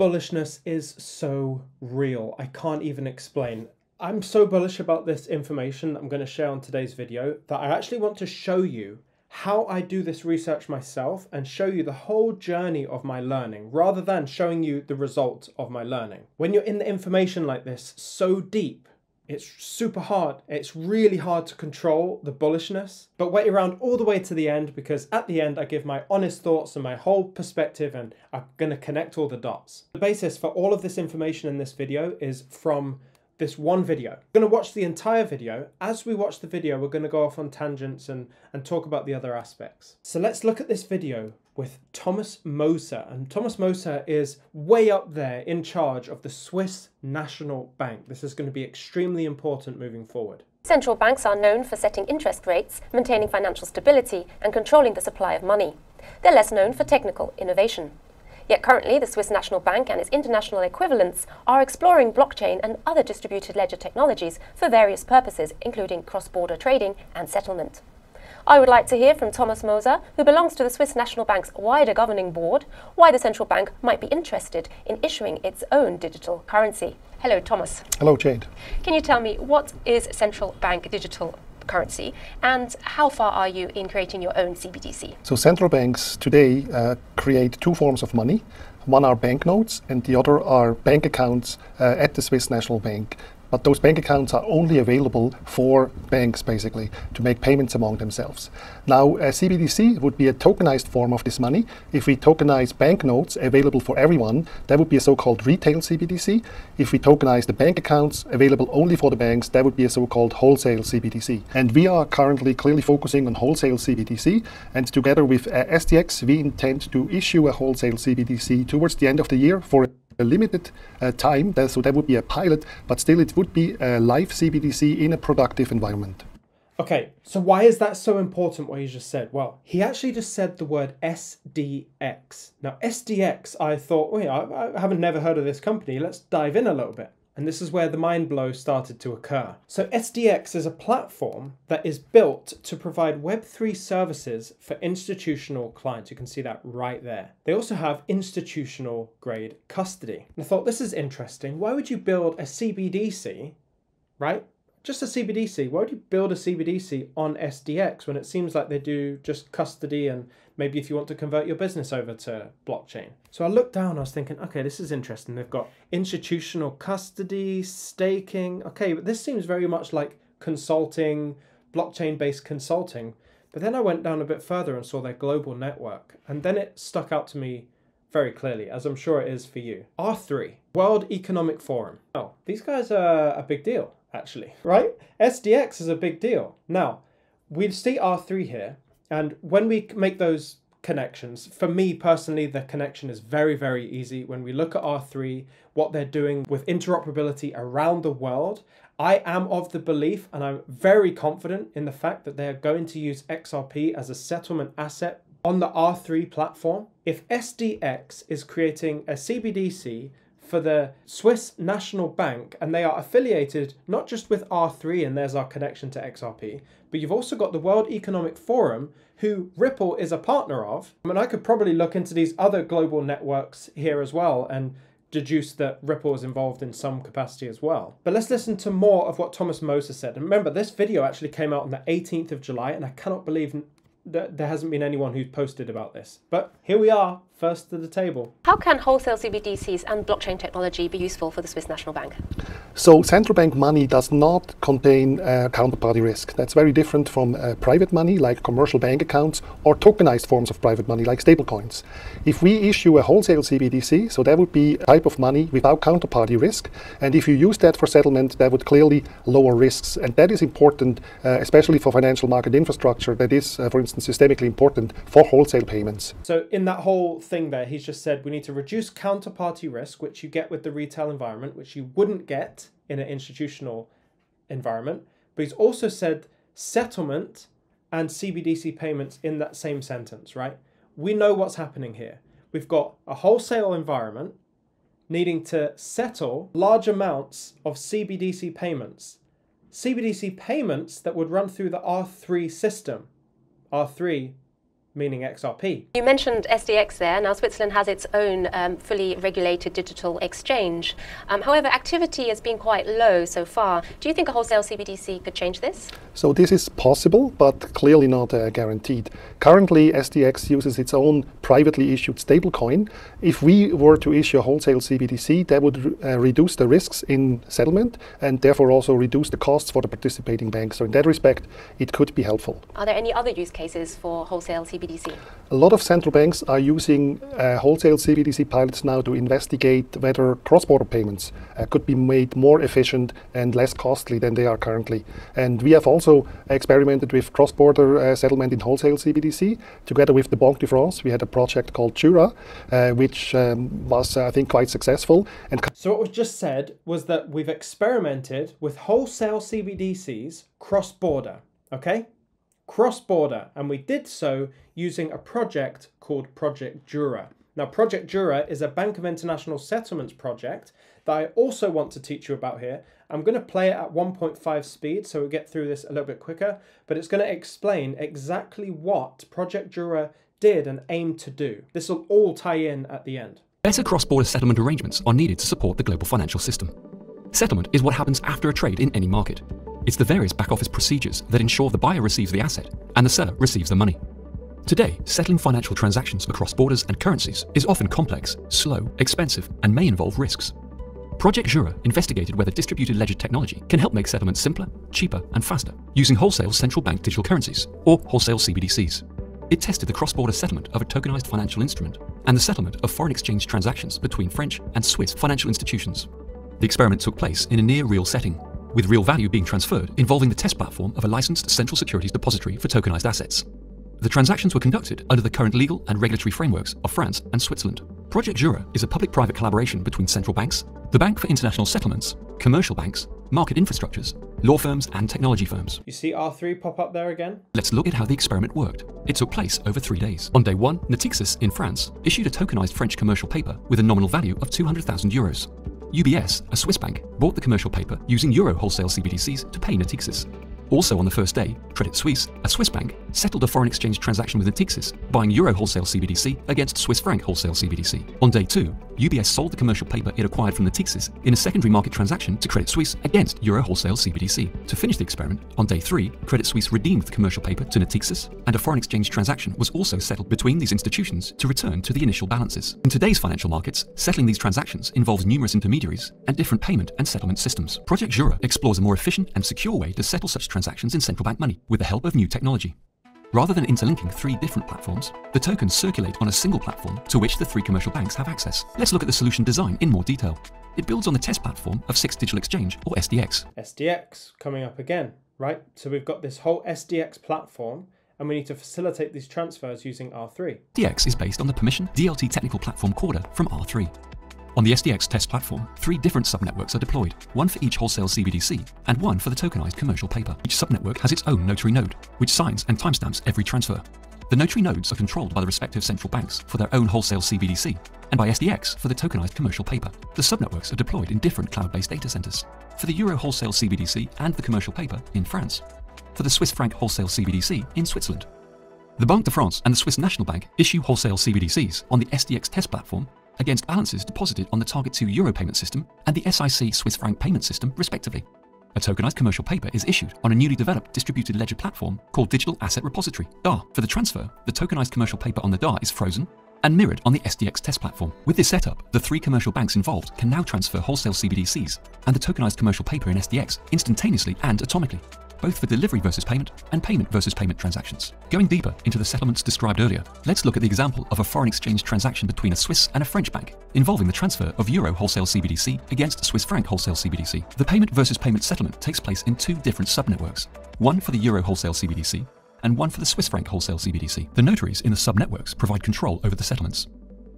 bullishness is so real. I can't even explain. I'm so bullish about this information that I'm going to share on today's video that I actually want to show you how I do this research myself and show you the whole journey of my learning rather than showing you the result of my learning. When you're in the information like this so deep, it's super hard. It's really hard to control the bullishness, but wait around all the way to the end because at the end I give my honest thoughts and my whole perspective and I'm going to connect all the dots. The basis for all of this information in this video is from this one video. We're going to watch the entire video. As we watch the video, we're going to go off on tangents and talk about the other aspects. So let's look at this video with Thomas Moser. And Thomas Moser is way up there in charge of the Swiss National Bank. This is going to be extremely important moving forward. Central banks are known for setting interest rates, maintaining financial stability, and controlling the supply of money. They're less known for technical innovation. Yet currently, the Swiss National Bank and its international equivalents are exploring blockchain and other distributed ledger technologies for various purposes, including cross-border trading and settlement. I would like to hear from Thomas Moser, who belongs to the Swiss National Bank's wider governing board, why the central bank might be interested in issuing its own digital currency. Hello, Thomas. Hello, Jade. Can you tell me what is central bank digital currency and how far are you in creating your own CBDC? So central banks today create two forms of money. One are banknotes and the other are bank accounts at the Swiss National Bank. But those bank accounts are only available for banks, basically, to make payments among themselves. Now, a CBDC would be a tokenized form of this money. If we tokenize banknotes available for everyone, that would be a so-called retail CBDC. If we tokenize the bank accounts available only for the banks, that would be a so-called wholesale CBDC. And we are currently clearly focusing on wholesale CBDC. And together with SDX, we intend to issue a wholesale CBDC towards the end of the year for a limited time, so that would be a pilot, but still it would be a live CBDC in a productive environment. Okay, so why is that so important what he just said? Well, he actually just said the word SDX. Now SDX, I thought, well, I haven't never heard of this company. Let's dive in a little bit. And this is where the mind blow started to occur. So SDX is a platform that is built to provide Web3 services for institutional clients. You can see that right there. They also have institutional grade custody. And I thought, this is interesting. Why would you build a CBDC, right? Just a CBDC. Why would you build a CBDC on SDX when it seems like they do just custody and maybe if you want to convert your business over to blockchain? So I looked down, I was thinking, okay, this is interesting. They've got institutional custody, staking. Okay, but this seems very much like consulting, blockchain-based consulting. But then I went down a bit further and saw their global network. And then it stuck out to me very clearly, as I'm sure it is for you. R3, World Economic Forum. Oh, these guys are a big deal, actually, right? SDX is a big deal. Now, we see R3 here, and when we make those connections, for me personally, the connection is very, very easy. When we look at R3, what they're doing with interoperability around the world, I am of the belief, and I'm very confident in the fact that they're going to use XRP as a settlement asset on the R3 platform. If SDX is creating a CBDC for the Swiss National Bank, and they are affiliated not just with R3, and there's our connection to XRP, but you've also got the World Economic Forum, who Ripple is a partner of. I mean, I could probably look into these other global networks here as well and deduce that Ripple is involved in some capacity as well. But let's listen to more of what Thomas Moser said. And remember, this video actually came out on the 18th of July, and I cannot believe that there hasn't been anyone who's posted about this. But here we are, first to the table. How can wholesale CBDCs and blockchain technology be useful for the Swiss National Bank? So central bank money does not contain counterparty risk. That's very different from private money like commercial bank accounts or tokenized forms of private money like stablecoins. If we issue a wholesale CBDC, so that would be a type of money without counterparty risk, and if you use that for settlement, that would clearly lower risks, and that is important, especially for financial market infrastructure that is, for instance, systemically important for wholesale payments. So in that whole thing there, he's just said we need to reduce counterparty risk, which you get with the retail environment, which you wouldn't get in an institutional environment. But he's also said settlement and CBDC payments in that same sentence, right? We know what's happening here. We've got a wholesale environment needing to settle large amounts of CBDC payments. CBDC payments that would run through the R3 system. R3 meaning XRP. You mentioned SDX there. Now Switzerland has its own fully regulated digital exchange. However, activity has been quite low so far. Do you think a wholesale CBDC could change this? So this is possible, but clearly not guaranteed. Currently, SDX uses its own privately issued stablecoin. If we were to issue a wholesale CBDC, that would reduce the risks in settlement and therefore also reduce the costs for the participating banks. So in that respect, it could be helpful. Are there any other use cases for wholesale CBDC? A lot of central banks are using wholesale CBDC pilots now to investigate whether cross-border payments could be made more efficient and less costly than they are currently. And we have also experimented with cross-border settlement in wholesale CBDC. Together with the Banque de France, we had a project called Jura, which was, I think, quite successful. And so what was just said was that we've experimented with wholesale CBDCs cross-border, okay? Cross-border, and we did so using a project called Project Jura. Now, Project Jura is a Bank of International Settlements project that I also want to teach you about here. I'm going to play it at 1.5 speed, so we'll get through this a little bit quicker, but it's going to explain exactly what Project Jura did and aimed to do. This will all tie in at the end. Better cross-border settlement arrangements are needed to support the global financial system. Settlement is what happens after a trade in any market. It's the various back-office procedures that ensure the buyer receives the asset and the seller receives the money. Today, settling financial transactions across borders and currencies is often complex, slow, expensive, and may involve risks. Project Jura investigated whether distributed ledger technology can help make settlements simpler, cheaper, and faster using wholesale central bank digital currencies, or wholesale CBDCs. It tested the cross-border settlement of a tokenized financial instrument and the settlement of foreign exchange transactions between French and Swiss financial institutions. The experiment took place in a near-real setting, with real value being transferred involving the test platform of a licensed central securities depository for tokenized assets. The transactions were conducted under the current legal and regulatory frameworks of France and Switzerland. Project Jura is a public-private collaboration between central banks, the Bank for International Settlements, commercial banks, market infrastructures, law firms, and technology firms. You see R3 pop up there again? Let's look at how the experiment worked. It took place over 3 days. On day 1, Natixis in France issued a tokenized French commercial paper with a nominal value of 200,000 euros. UBS, a Swiss bank, bought the commercial paper using euro wholesale CBDCs to pay Natixis. Also on the first day, Credit Suisse, a Swiss bank, settled a foreign exchange transaction with Natixis, buying euro wholesale CBDC against Swiss franc wholesale CBDC. On day 2, UBS sold the commercial paper it acquired from Natixis in a secondary market transaction to Credit Suisse against euro wholesale CBDC. To finish the experiment, on day 3, Credit Suisse redeemed the commercial paper to Natixis, and a foreign exchange transaction was also settled between these institutions to return to the initial balances. In today's financial markets, settling these transactions involves numerous intermediaries and different payment and settlement systems. Project Jura explores a more efficient and secure way to settle such transactions in central bank money with the help of new technology. Rather than interlinking 3 different platforms, the tokens circulate on a single platform to which the 3 commercial banks have access. Let's look at the solution design in more detail. It builds on the test platform of SIX Digital Exchange, or SDX. SDX coming up again, right? So we've got this whole SDX platform, and we need to facilitate these transfers using R3. SDX is based on the permission DLT technical platform Corda from R3. On the SDX test platform, 3 different subnetworks are deployed, one for each wholesale CBDC and one for the tokenized commercial paper. Each subnetwork has its own notary node, which signs and timestamps every transfer. The notary nodes are controlled by the respective central banks for their own wholesale CBDC and by SDX for the tokenized commercial paper. The subnetworks are deployed in different cloud-based data centers, for the Euro wholesale CBDC and the commercial paper in France, for the Swiss franc wholesale CBDC in Switzerland. The Banque de France and the Swiss National Bank issue wholesale CBDCs on the SDX test platform against balances deposited on the Target 2 Euro payment system and the SIC Swiss franc payment system, respectively. A tokenized commercial paper is issued on a newly developed distributed ledger platform called Digital Asset Repository, DAR. For the transfer, the tokenized commercial paper on the DAR is frozen and mirrored on the SDX test platform. With this setup, the 3 commercial banks involved can now transfer wholesale CBDCs and the tokenized commercial paper in SDX instantaneously and atomically, both for delivery versus payment and payment versus payment transactions. Going deeper into the settlements described earlier, let's look at the example of a foreign exchange transaction between a Swiss and a French bank, involving the transfer of euro wholesale CBDC against Swiss franc wholesale CBDC. The payment versus payment settlement takes place in 2 different subnetworks, one for the euro wholesale CBDC and one for the Swiss franc wholesale CBDC. The notaries in the subnetworks provide control over the settlements.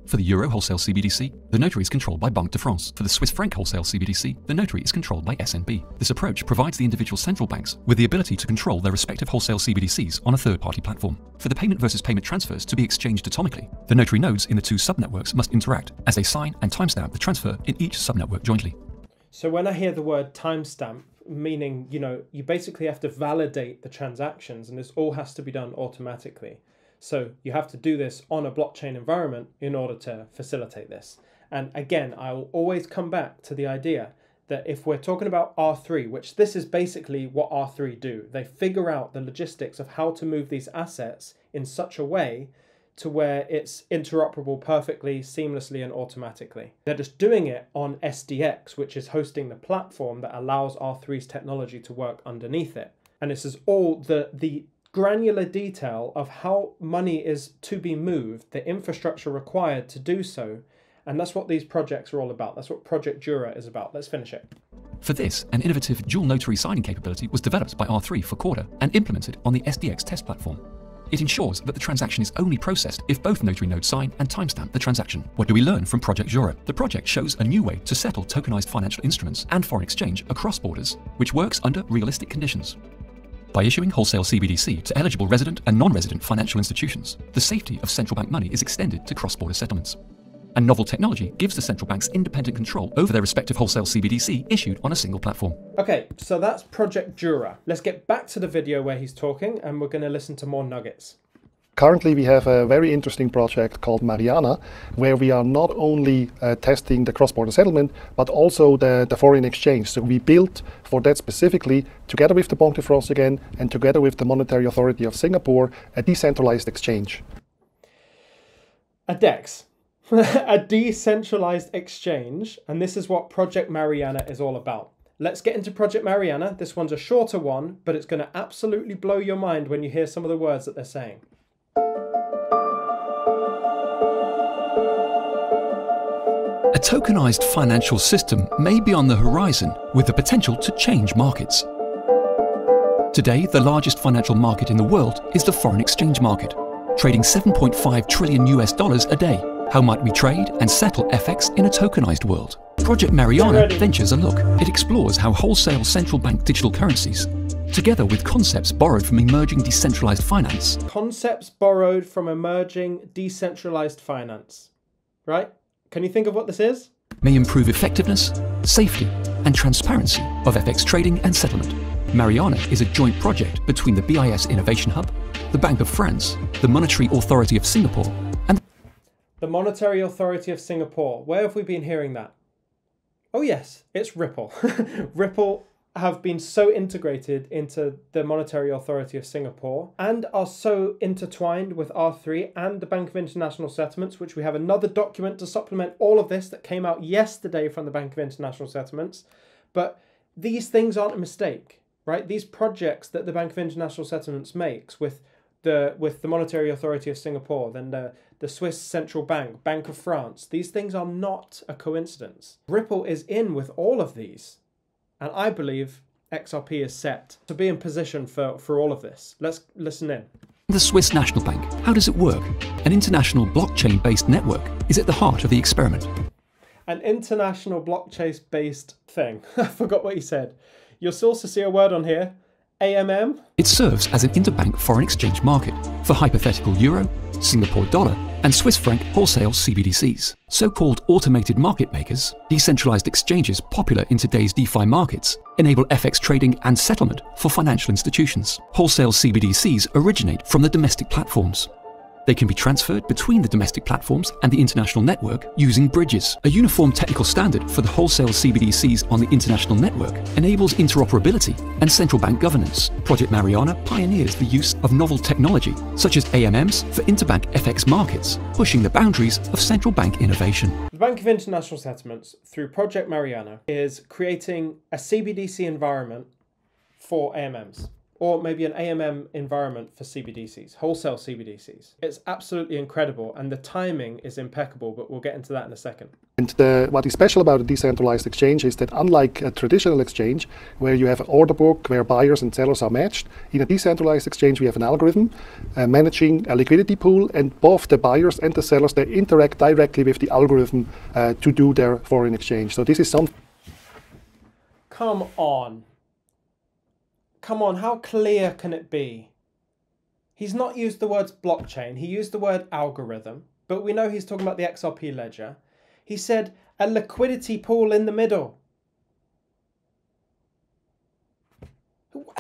For the Euro wholesale CBDC, the notary is controlled by Banque de France. For the Swiss franc wholesale CBDC, the notary is controlled by SNB. This approach provides the individual central banks with the ability to control their respective wholesale CBDCs on a third-party platform. For the payment versus payment transfers to be exchanged atomically, the notary nodes in the 2 subnetworks must interact as they sign and timestamp the transfer in each subnetwork jointly. So when I hear the word timestamp, meaning, you basically have to validate the transactions, and this all has to be done automatically. So you have to do this on a blockchain environment in order to facilitate this. And again, I will always come back to the idea that if we're talking about R3, which this is basically what R3 do, they figure out the logistics of how to move these assets in such a way to where it's interoperable perfectly, seamlessly, and automatically. They're just doing it on SDX, which is hosting the platform that allows R3's technology to work underneath it. And this is all the granular detail of how money is to be moved, the infrastructure required to do so. And that's what these projects are all about. That's what Project Jura is about. Let's finish it. For this, an innovative dual notary signing capability was developed by R3 for Corda and implemented on the SDX test platform. It ensures that the transaction is only processed if both notary nodes sign and timestamp the transaction. What do we learn from Project Jura? The project shows a new way to settle tokenized financial instruments and foreign exchange across borders, which works under realistic conditions. By issuing wholesale CBDC to eligible resident and non-resident financial institutions, the safety of central bank money is extended to cross-border settlements. And novel technology gives the central banks independent control over their respective wholesale CBDC issued on a single platform. Okay, so that's Project Jura. Let's get back to the video where he's talking and we're going to listen to more nuggets. Currently, we have a very interesting project called Mariana, where we are not only testing the cross-border settlement, but also the foreign exchange. So we built for that specifically, together with the Banque de France again, and together with the Monetary Authority of Singapore, a decentralized exchange. A DEX. A decentralized exchange, and this is what Project Mariana is all about. Let's get into Project Mariana. This one's a shorter one, but it's going to absolutely blow your mind when you hear some of the words that they're saying. A tokenized financial system may be on the horizon with the potential to change markets. Today, the largest financial market in the world is the foreign exchange market, trading $7.5 trillion a day. How might we trade and settle FX in a tokenized world? Project Mariana ventures a look. It explores how wholesale central bank digital currencies, together with concepts borrowed from emerging decentralized finance. Concepts borrowed from emerging decentralized finance. Right? Can you think of what this is? May improve effectiveness, safety, and transparency of FX trading and settlement. Mariana is a joint project between the BIS Innovation Hub, the Bank of France, the Monetary Authority of Singapore, and the Monetary Authority of Singapore. Where have we been hearing that? Oh yes, it's Ripple. Ripple have been so integrated into the Monetary Authority of Singapore and are so intertwined with R3 and the Bank of International Settlements, which we have another document to supplement all of this that came out yesterday from the Bank of International Settlements. But these things aren't a mistake, right? These projects that the Bank of International Settlements makes with the Monetary Authority of Singapore, then the Swiss Central Bank, Bank of France, these things are not a coincidence. Ripple is in with all of these. And I believe XRP is set to be in position for all of this. Let's listen in. the Swiss National Bank. How does it work? An international blockchain-based network is at the heart of the experiment. An international blockchain-based thing. I forgot what he said. You'll also see a word on here. AMM? It serves as an interbank foreign exchange market for hypothetical euro, Singapore dollar, and Swiss franc wholesale CBDCs. So-called automated market makers, decentralized exchanges popular in today's DeFi markets, enable FX trading and settlement for financial institutions. Wholesale CBDCs originate from the domestic platforms. They can be transferred between the domestic platforms and the international network using bridges. A uniform technical standard for the wholesale CBDCs on the international network enables interoperability and central bank governance. Project Mariana pioneers the use of novel technology, such as AMMs for interbank FX markets, pushing the boundaries of central bank innovation. The Bank of International Settlements, through Project Mariana, is creating a CBDC environment for AMMs. Or maybe an AMM environment for CBDCs, wholesale CBDCs. It's absolutely incredible, and the timing is impeccable, but we'll get into that in a second. And what is special about a decentralized exchange is that unlike a traditional exchange, where you have an order book where buyers and sellers are matched, in a decentralized exchange we have an algorithm managing a liquidity pool, and both the buyers and the sellers, they interact directly with the algorithm to do their foreign exchange. So this is something... Come on. Come on, how clear can it be? He's not used the words blockchain, he used the word algorithm, but we know he's talking about the XRP ledger. He said a liquidity pool in the middle.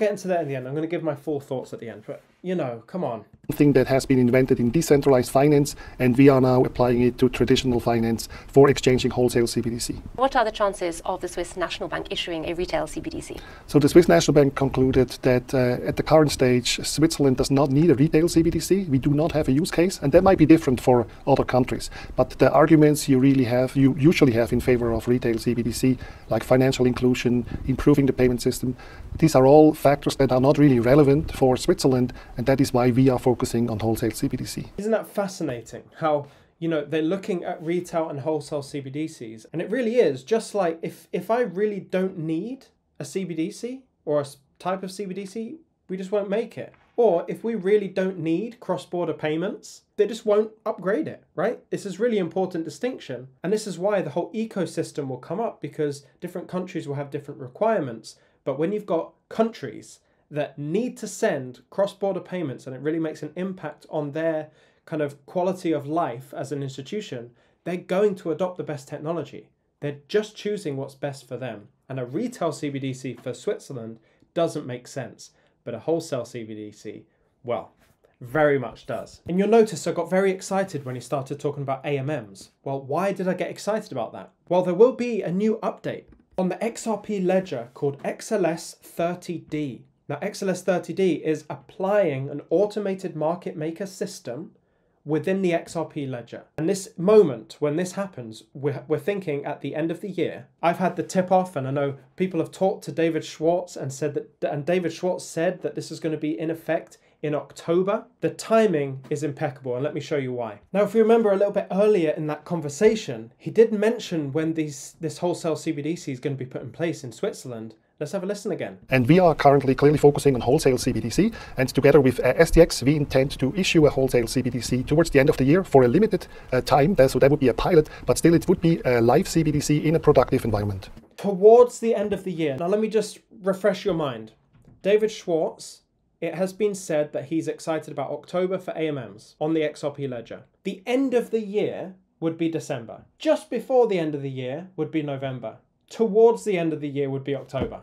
get into that in the end. I'm going to give my full thoughts at the end, but you know, come on. Thing that has been invented in decentralized finance, and we are now applying it to traditional finance for exchanging wholesale CBDC. What are the chances of the Swiss National Bank issuing a retail CBDC? So the Swiss National Bank concluded that at the current stage, Switzerland does not need a retail CBDC. We do not have a use case, and that might be different for other countries. But the arguments you usually have in favor of retail CBDC, like financial inclusion, improving the payment system, these are all factors that are not really relevant for Switzerland, and that is why we are focusing on wholesale CBDC. Isn't that fascinating how, you know, they're looking at retail and wholesale CBDCs, and it really is just like if I really don't need a CBDC or a type of CBDC, we just won't make it. Or if we really don't need cross-border payments, they just won't upgrade it, right? This is really important distinction. And this is why the whole ecosystem will come up, because different countries will have different requirements. But when you've got countries that need to send cross-border payments and it really makes an impact on their kind of quality of life as an institution, they're going to adopt the best technology. They're just choosing what's best for them. And a retail CBDC for Switzerland doesn't make sense, but a wholesale CBDC, well, very much does. And you'll notice I got very excited when he started talking about AMMs. Well, why did I get excited about that? Well, there will be a new update on the XRP ledger called XLS 30D. Now, XLS 30D is applying an automated market maker system within the XRP ledger. And this moment, when this happens, we're thinking at the end of the year. I've had the tip off, and I know people have talked to David Schwartz and said that, and David Schwartz said that this is going to be in effect in October. The timing is impeccable, and let me show you why. Now, if you remember a little bit earlier in that conversation, he did mention when this wholesale CBDC is going to be put in place in Switzerland. Let's have a listen again. And we are currently clearly focusing on wholesale CBDC, and together with SDX, we intend to issue a wholesale CBDC towards the end of the year for a limited time. So that would be a pilot, but still it would be a live CBDC in a productive environment. Towards the end of the year. Now let me just refresh your mind. David Schwartz, it has been said that he's excited about October for AMMs on the XRP ledger. The end of the year would be December. Just before the end of the year would be November. Towards the end of the year would be October.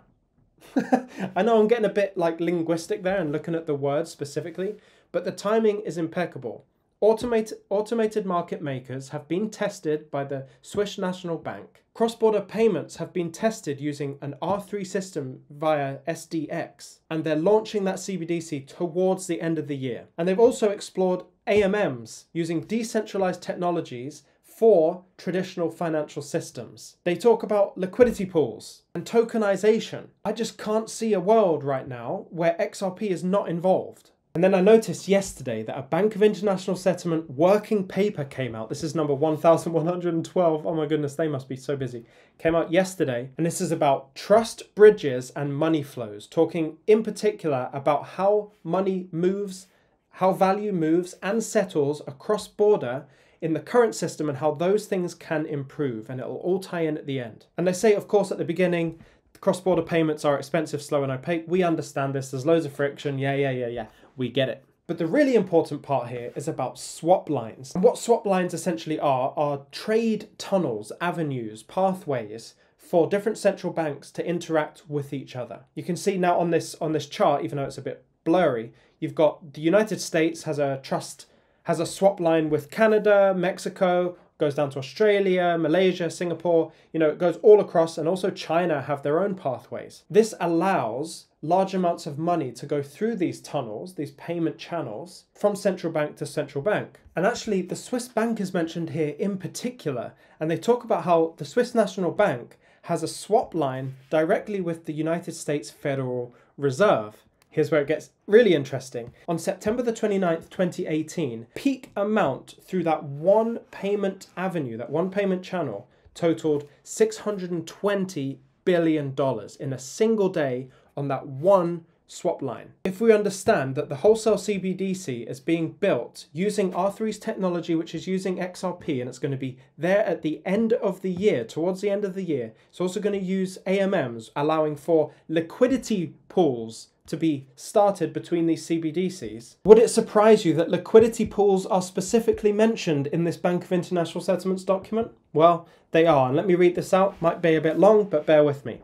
I know I'm getting a bit like linguistic there and looking at the words specifically, but the timing is impeccable. Automated market makers have been tested by the Swiss National Bank. Cross-border payments have been tested using an R3 system via SDX, and they're launching that CBDC towards the end of the year. And they've also explored AMMs using decentralized technologies for traditional financial systems. They talk about liquidity pools and tokenization. I just can't see a world right now where XRP is not involved. And then I noticed yesterday that a Bank of International Settlement working paper came out. This is number 1112. Oh my goodness, they must be so busy. Came out yesterday, and this is about trust bridges and money flows, talking in particular about how money moves, how value moves and settles across border in the current system, and how those things can improve, and it'll all tie in at the end. And they say, of course, at the beginning, cross-border payments are expensive, slow and opaque. We understand this. There's loads of friction. Yeah. We get it. But the really important part here is about swap lines. And what swap lines essentially are trade tunnels, avenues, pathways for different central banks to interact with each other. You can see now on this chart, even though it's a bit blurry, you've got the United States has a swap line with Canada, Mexico, goes down to Australia, Malaysia, Singapore, it goes all across, and also China have their own pathways. This allows large amounts of money to go through these tunnels, these payment channels, from central bank to central bank. And actually the Swiss bank is mentioned here in particular, and they talk about how the Swiss National Bank has a swap line directly with the United States Federal Reserve. Here's where it gets really interesting. On September the 29th, 2018, peak amount through that one payment avenue, that one payment channel, totaled $620 billion in a single day on that one swap line. If we understand that the wholesale CBDC is being built using R3's technology, which is using XRP, and it's going to be there at the end of the year, towards the end of the year, it's also going to use AMMs, allowing for liquidity pools to be started between these CBDCs. Would it surprise you that liquidity pools are specifically mentioned in this Bank of International Settlements document? Well, they are, and let me read this out. Might be a bit long, but bear with me.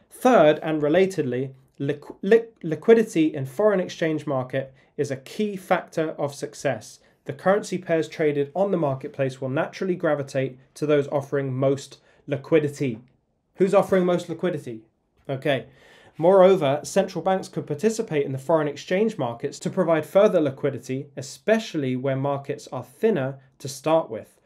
Third, and relatedly, liquidity in foreign exchange market is a key factor of success. The currency pairs traded on the marketplace will naturally gravitate to those offering most liquidity. Who's offering most liquidity? Okay. Moreover, central banks could participate in the foreign exchange markets to provide further liquidity, especially where markets are thinner to start with.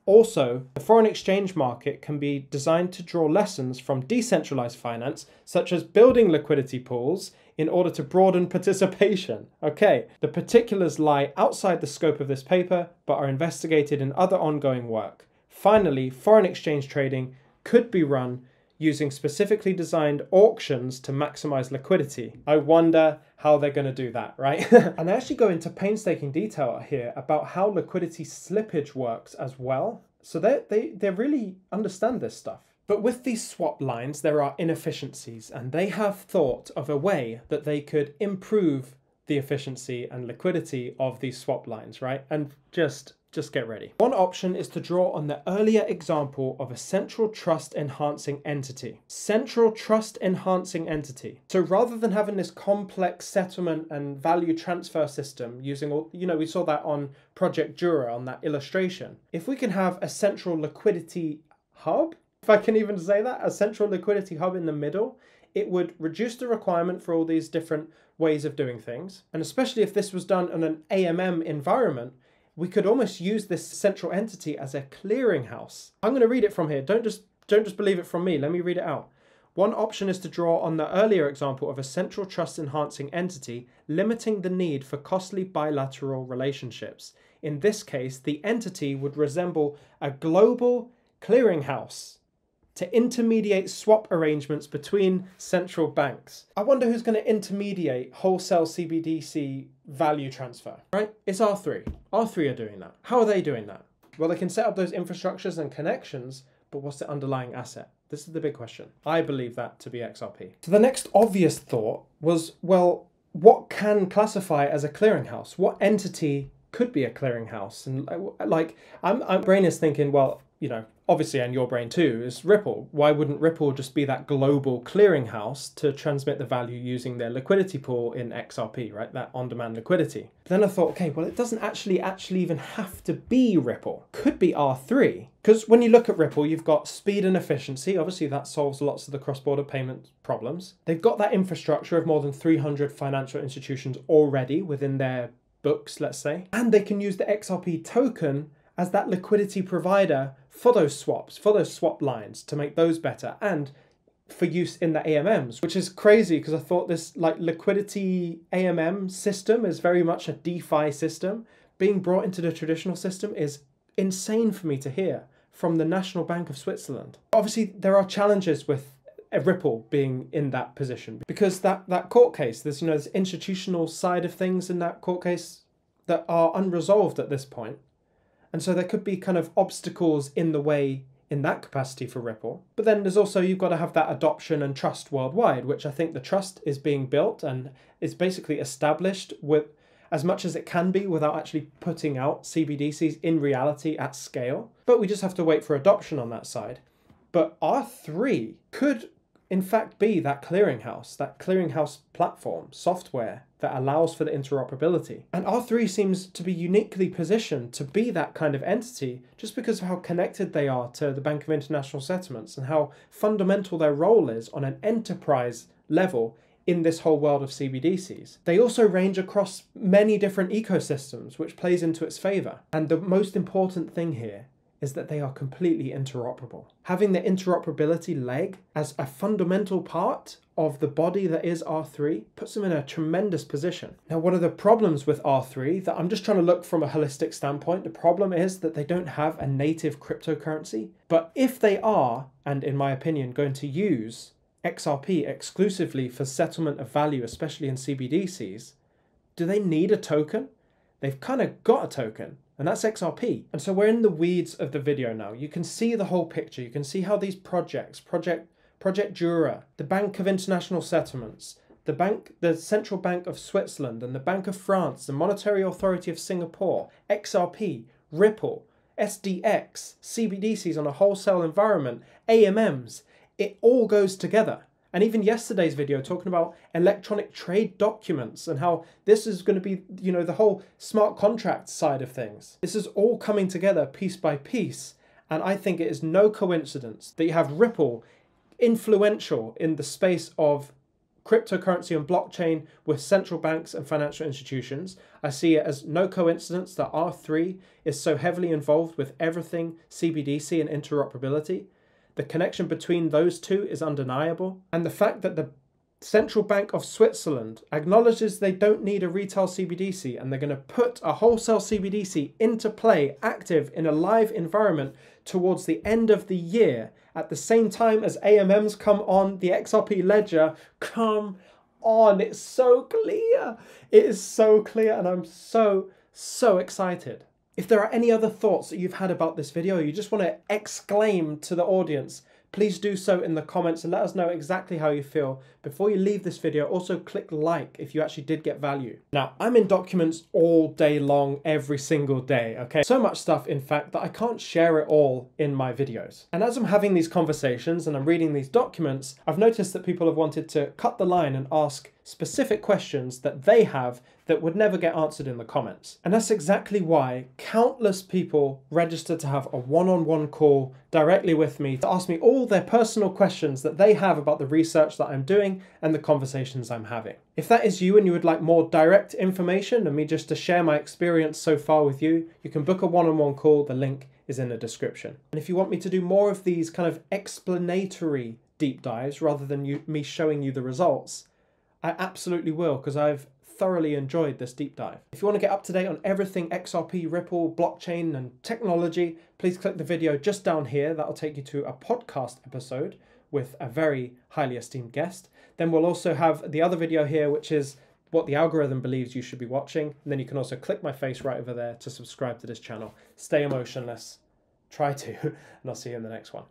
Also, the foreign exchange market can be designed to draw lessons from decentralized finance, such as building liquidity pools in order to broaden participation. Okay, the particulars lie outside the scope of this paper, but are investigated in other ongoing work. Finally, foreign exchange trading could be run using specifically designed auctions to maximize liquidity. I wonder how they're going to do that, right? And I actually go into painstaking detail here about how liquidity slippage works as well. So they really understand this stuff. But with these swap lines, there are inefficiencies, and they have thought of a way that they could improve the efficiency and liquidity of these swap lines, right? And just get ready. One option is to draw on the earlier example of a central trust enhancing entity. Central trust enhancing entity. So rather than having this complex settlement and value transfer system using all, we saw that on Project Jura on that illustration. If we can have a central liquidity hub, if I can even say that, a central liquidity hub in the middle, it would reduce the requirement for all these different ways of doing things. And especially if this was done in an AMM environment, we could almost use this central entity as a clearinghouse. I'm going to read it from here. Don't just believe it from me. Let me read it out. One option is to draw on the earlier example of a central trust enhancing entity, limiting the need for costly bilateral relationships. In this case, the entity would resemble a global clearinghouse to intermediate swap arrangements between central banks. I wonder who's going to intermediate wholesale CBDC value transfer, right? It's R3. R3 are doing that. How are they doing that? Well, they can set up those infrastructures and connections, but what's the underlying asset? This is the big question. I believe that to be XRP. So the next obvious thought was, well, what can classify as a clearinghouse? What entity could be a clearinghouse? And like, my brain is thinking, well, obviously, and your brain too, is Ripple. Why wouldn't Ripple just be that global clearinghouse to transmit the value using their liquidity pool in XRP, right? That on-demand liquidity. But then I thought, okay, well, it doesn't actually even have to be Ripple. Could be R3. Because when you look at Ripple, you've got speed and efficiency. Obviously, that solves lots of the cross-border payment problems. They've got that infrastructure of more than 300 financial institutions already within their books, let's say. And they can use the XRP token as that liquidity provider for those swaps, for those swap lines, to make those better, and for use in the AMMs, which is crazy because I thought this liquidity AMM system is very much a DeFi system. Being brought into the traditional system is insane for me to hear from the National Bank of Switzerland. Obviously, there are challenges with Ripple being in that position because that court case, there's this institutional side of things in that court case that are unresolved at this point. And so there could be kind of obstacles in the way in that capacity for Ripple. But then there's also, you've got to have that adoption and trust worldwide, which I think the trust is being built and is basically established with as much as it can be without actually putting out CBDCs in reality at scale. But we just have to wait for adoption on that side. But R3 could in fact be that clearinghouse platform software that allows for the interoperability. And R3 seems to be uniquely positioned to be that kind of entity just because of how connected they are to the Bank of International Settlements and how fundamental their role is on an enterprise level in this whole world of CBDCs. They also range across many different ecosystems, which plays into its favor. And the most important thing here is that they are completely interoperable. Having the interoperability leg as a fundamental part of the body that is R3 puts them in a tremendous position. Now, one of the problems with R3, that I'm just trying to look from a holistic standpoint, the problem is that they don't have a native cryptocurrency. But if they are, and in my opinion, going to use XRP exclusively for settlement of value, especially in CBDCs, do they need a token? They've kind of got a token, and that's XRP. And so we're in the weeds of the video now. You can see the whole picture. You can see how these projects, Project Jura, the Bank of International Settlements, the Central Bank of Switzerland, and the Bank of France, the Monetary Authority of Singapore, XRP, Ripple, SDX, CBDCs on a wholesale environment, AMMs, it all goes together. And even yesterday's video talking about electronic trade documents and how this is going to be, you know, the whole smart contract side of things. This is all coming together piece by piece. And I think it is no coincidence that you have Ripple influential in the space of cryptocurrency and blockchain with central banks and financial institutions. I see it as no coincidence that R3 is so heavily involved with everything CBDC and interoperability. The connection between those two is undeniable. And the fact that the Central Bank of Switzerland acknowledges they don't need a retail CBDC and they're going to put a wholesale CBDC into play, active in a live environment towards the end of the year, at the same time as AMMs come on, the XRP ledger come on. It's so clear. It is so clear, and I'm so excited. If there are any other thoughts that you've had about this video, you just want to exclaim to the audience, please do so in the comments and let us know exactly how you feel. Before you leave this video, also click like if you actually did get value. Now, I'm in documents all day long, every single day, okay? So much stuff, in fact, that I can't share it all in my videos. And as I'm having these conversations and I'm reading these documents, I've noticed that people have wanted to cut the line and ask specific questions that they have that would never get answered in the comments. And that's exactly why countless people registered to have a one-on-one call directly with me to ask me all their personal questions that they have about the research that I'm doing and the conversations I'm having. If that is you and you would like more direct information and me just to share my experience so far with you, you can book a one-on-one call. The link is in the description. And if you want me to do more of these kind of explanatory deep dives rather than me showing you the results, I absolutely will, because I've thoroughly enjoyed this deep dive. If you want to get up to date on everything XRP, Ripple, blockchain and technology, please click the video just down here. That'll take you to a podcast episode with a very highly esteemed guest. Then we'll also have the other video here, which is what the algorithm believes you should be watching. And then you can also click my face right over there to subscribe to this channel. Stay emotionless. Try to, and I'll see you in the next one.